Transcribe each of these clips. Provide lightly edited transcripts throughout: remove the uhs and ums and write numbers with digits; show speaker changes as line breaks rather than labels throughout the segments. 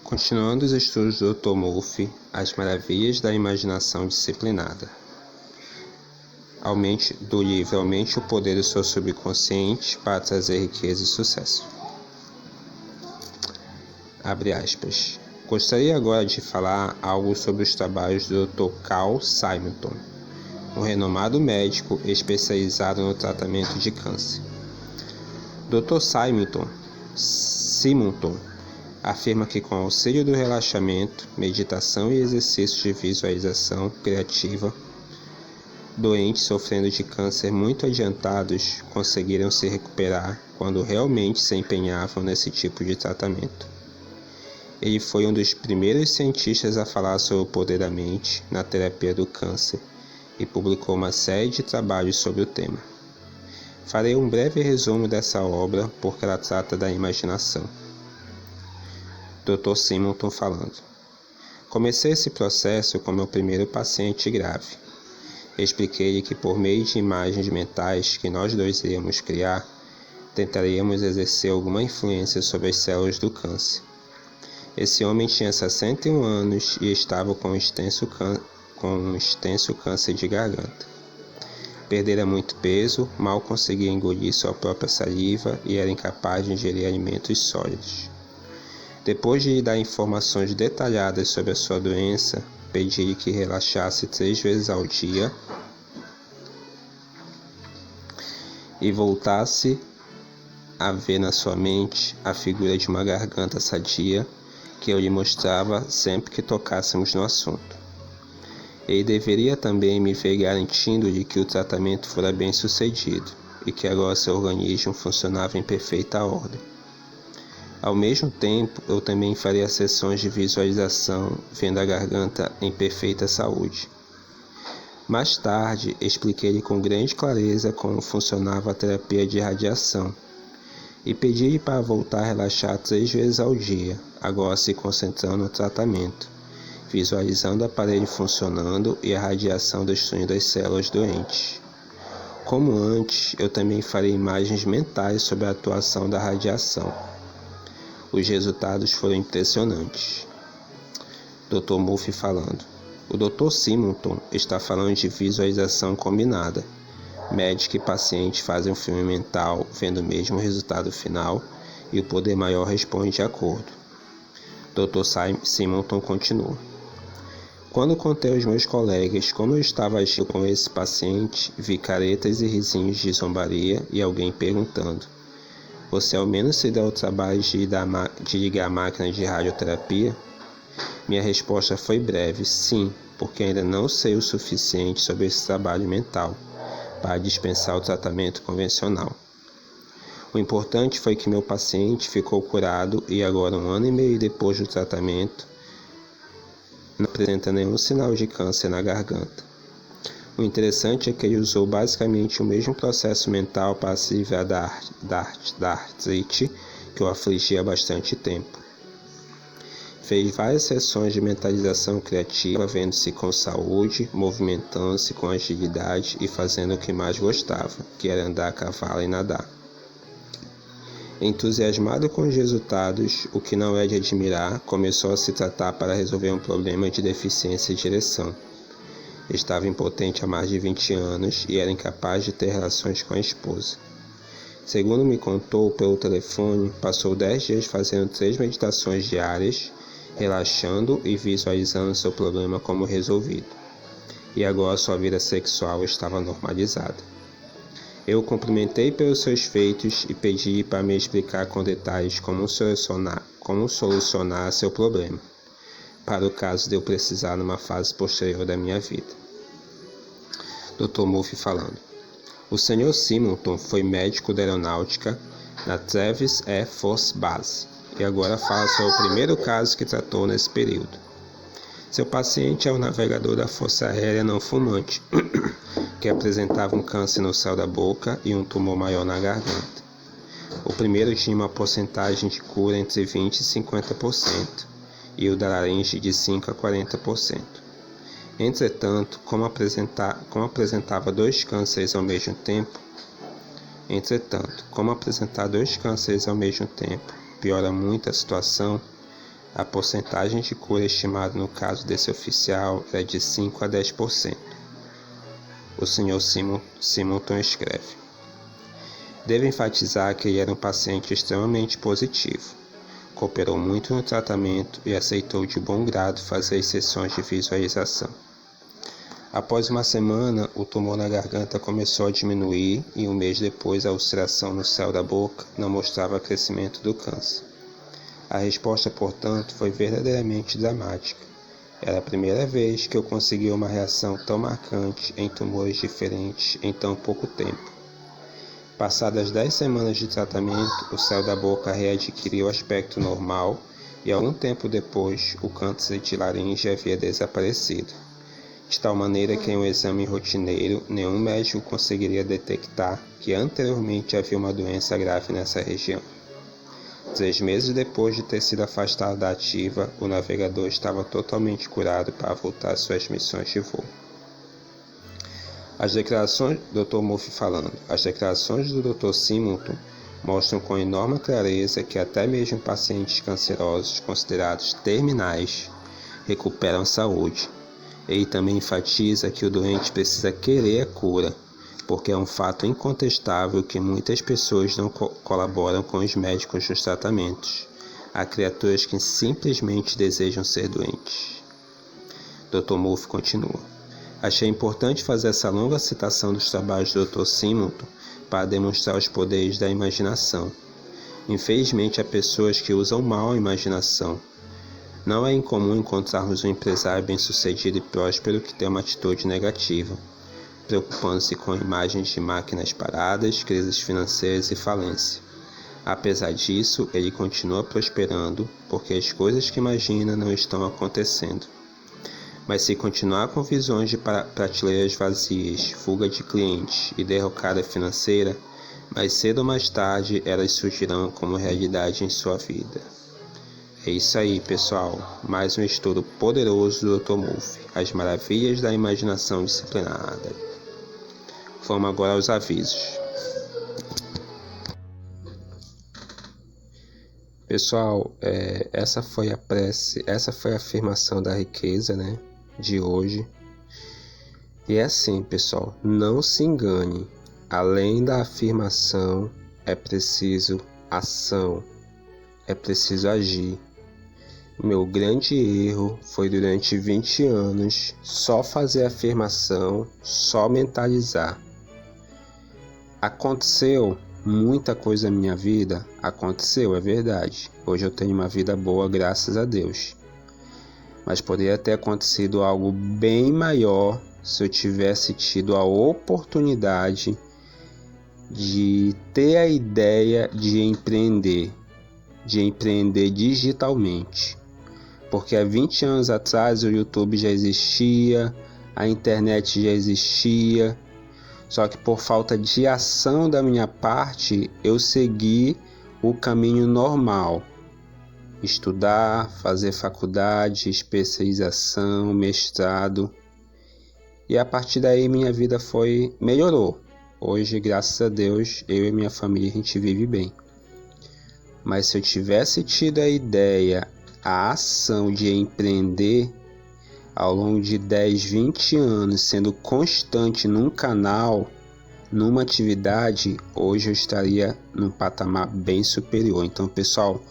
Continuando os estudos do Dr. Murphy, as maravilhas da imaginação disciplinada. Do livro Aumente o Poder do Seu Subconsciente para trazer riqueza e sucesso. Abre aspas. Gostaria agora de falar algo sobre os trabalhos do Dr. Carl Simonton, um renomado médico especializado no tratamento de câncer. Dr. Simonton afirma que com auxílio do relaxamento, meditação e exercícios de visualização criativa, doentes sofrendo de câncer muito adiantados conseguiram se recuperar quando realmente se empenhavam nesse tipo de tratamento. Ele foi um dos primeiros cientistas a falar sobre o poder da mente na terapia do câncer e publicou uma série de trabalhos sobre o tema. Farei um breve resumo dessa obra porque ela trata da imaginação. Dr. Simonton falando. Comecei esse processo com meu primeiro paciente grave. Expliquei-lhe que por meio de imagens mentais que nós dois iríamos criar, tentaríamos exercer alguma influência sobre as células do câncer. Esse homem tinha 61 anos e estava com um extenso câncer de garganta. Perdera muito peso, mal conseguia engolir sua própria saliva e era incapaz de ingerir alimentos sólidos. Depois de lhe dar informações detalhadas sobre a sua doença, pedi-lhe que relaxasse 3 vezes ao dia e voltasse a ver na sua mente a figura de uma garganta sadia que eu lhe mostrava sempre que tocássemos no assunto. Ele deveria também me ver garantindo-lhe que o tratamento fora bem sucedido e que agora seu organismo funcionava em perfeita ordem. Ao mesmo tempo, eu também faria sessões de visualização, vendo a garganta em perfeita saúde. Mais tarde, expliquei-lhe com grande clareza como funcionava a terapia de radiação e pedi-lhe para voltar a relaxar 3 vezes ao dia, agora se concentrando no tratamento, visualizando o aparelho funcionando e a radiação destruindo as células doentes. Como antes, eu também farei imagens mentais sobre a atuação da radiação. Os resultados foram impressionantes. Dr. Murphy falando. O Dr. Simonton está falando de visualização combinada. Médico e paciente fazem um filme mental, vendo o mesmo resultado final, e o poder maior responde de acordo. Dr. Simonton continua. Quando contei aos meus colegas como eu estava agindo com esse paciente, vi caretas e risinhos de zombaria e alguém perguntando: você ao menos se deu o trabalho de ligar a máquina de radioterapia? Minha resposta foi breve: sim, porque ainda não sei o suficiente sobre esse trabalho mental para dispensar o tratamento convencional. O importante foi que meu paciente ficou curado e agora 1 ano e meio depois do tratamento não apresenta nenhum sinal de câncer na garganta. O interessante é que ele usou basicamente o mesmo processo mental para se livrar da artrite que o afligia há bastante tempo. Fez várias sessões de mentalização criativa, vendo-se com saúde, movimentando-se com agilidade e fazendo o que mais gostava, que era andar a cavalo e nadar. Entusiasmado com os resultados, o que não é de admirar, começou a se tratar para resolver um problema de deficiência de ereção. Estava impotente há mais de 20 anos e era incapaz de ter relações com a esposa. Segundo me contou pelo telefone, passou 10 dias fazendo 3 meditações diárias, relaxando e visualizando seu problema como resolvido. E agora sua vida sexual estava normalizada. Eu o cumprimentei pelos seus feitos e pedi para me explicar com detalhes como solucionar seu problema, para o caso de eu precisar numa fase posterior da minha vida. Dr. Murphy falando. O Sr. Simonton foi médico da aeronáutica na Travis Air Force Base e agora fala sobre o primeiro caso que tratou nesse período. Seu paciente é um navegador da Força Aérea não fumante, que apresentava um câncer no céu da boca e um tumor maior na garganta. O primeiro tinha uma porcentagem de cura entre 20% e 50%, e o da laringe de 5% a 40%. Entretanto, como apresentava 2 cânceres ao mesmo tempo, piora muito a situação, A porcentagem de cura estimada no caso desse oficial é de 5 a 10%. O Sr. Simonton escreve: devo enfatizar que ele era um paciente extremamente positivo. Cooperou muito no tratamento e aceitou de bom grado fazer as sessões de visualização. Após uma semana, o tumor na garganta começou a diminuir e um mês depois a ulceração no céu da boca não mostrava crescimento do câncer. A resposta, portanto, foi verdadeiramente dramática. Era a primeira vez que eu consegui uma reação tão marcante em tumores diferentes em tão pouco tempo. Passadas 10 semanas de tratamento, o céu da boca readquiriu o aspecto normal e algum tempo depois o câncer de laringe havia desaparecido, de tal maneira que em um exame rotineiro nenhum médico conseguiria detectar que anteriormente havia uma doença grave nessa região. 3 meses depois de ter sido afastado da ativa, o navegador estava totalmente curado para voltar às suas missões de voo. As declarações do Dr. Murphy falando. As declarações do Dr. Simonton mostram com enorme clareza que até mesmo pacientes cancerosos considerados terminais recuperam saúde. Ele também enfatiza que o doente precisa querer a cura, porque é um fato incontestável que muitas pessoas não colaboram com os médicos nos tratamentos. Há criaturas que simplesmente desejam ser doentes. Dr. Murphy continua. Achei importante fazer essa longa citação dos trabalhos do Dr. Simonton para demonstrar os poderes da imaginação. Infelizmente, há pessoas que usam mal a imaginação. Não é incomum encontrarmos um empresário bem-sucedido e próspero que tem uma atitude negativa, preocupando-se com imagens de máquinas paradas, crises financeiras e falência. Apesar disso, ele continua prosperando porque as coisas que imagina não estão acontecendo. Mas se continuar com visões de prateleiras vazias, fuga de clientes e derrocada financeira, mais cedo ou mais tarde elas surgirão como realidade em sua vida. É isso aí, pessoal. Mais um estudo poderoso do Dr. Murphy. As maravilhas da imaginação disciplinada. Vamos agora aos avisos. Pessoal, essa foi a afirmação da riqueza, né, de hoje. E é assim, pessoal, não se engane. Além da afirmação, é preciso ação, é preciso agir. Meu grande erro foi durante 20 anos só fazer afirmação, só mentalizar. Aconteceu muita coisa na minha vida? Aconteceu, é verdade. Hoje eu tenho uma vida boa, graças a Deus. Mas poderia ter acontecido algo bem maior se eu tivesse tido a oportunidade de ter a ideia de empreender digitalmente. Porque há 20 anos atrás o YouTube já existia, a internet já existia, só que por falta de ação da minha parte, eu segui o caminho normal. Estudar, fazer faculdade, especialização, mestrado. E a partir daí minha vida melhorou. Hoje, graças a Deus, eu e minha família, a gente vive bem. Mas se eu tivesse tido a ideia, a ação de empreender ao longo de 10, 20 anos, sendo constante num canal, numa atividade, hoje eu estaria num patamar bem superior. Então, pessoal,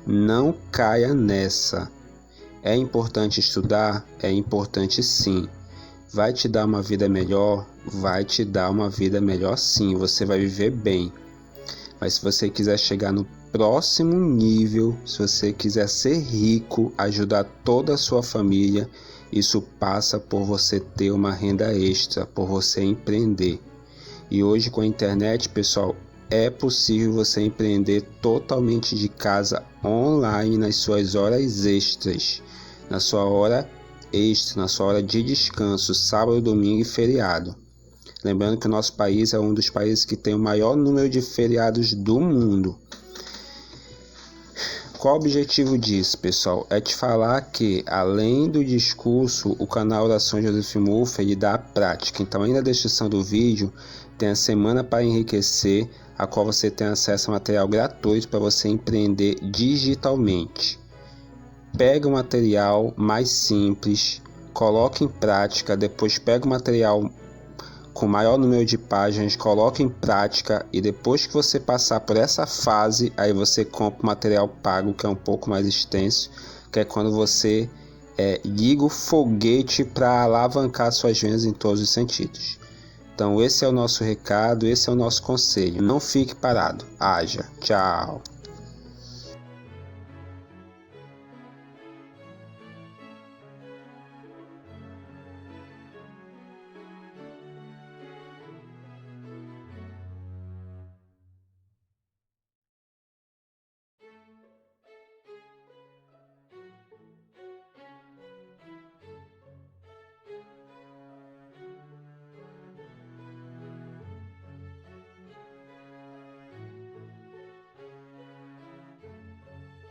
não caia nessa. É importante estudar? É importante sim. Vai te dar uma vida melhor? Vai te dar uma vida melhor sim. Você vai viver bem. Mas se você quiser chegar no próximo nível, se você quiser ser rico, ajudar toda a sua família, isso passa por você ter uma renda extra, por você empreender. E hoje com a internet, pessoal, é possível você empreender totalmente de casa, online, nas suas horas extras, na sua hora extra, na sua hora de descanso, sábado, domingo e feriado. Lembrando que o nosso país é um dos países que tem o maior número de feriados do mundo. Qual o objetivo disso, pessoal? É te falar que, além do discurso, o canal Oração Joseph Murphy ele dá a prática. Então, aí na descrição do vídeo, tem a Semana para Enriquecer, a qual você tem acesso a material gratuito para você empreender digitalmente. pega o material mais simples, coloque em prática, depois pega o material com maior número de páginas, coloque em prática e depois que você passar por essa fase, aí você compra o material pago, que é um pouco mais extenso, que é quando você liga o foguete para alavancar suas vendas em todos os sentidos. Então esse é o nosso recado, esse é o nosso conselho. Não fique parado, haja. Tchau.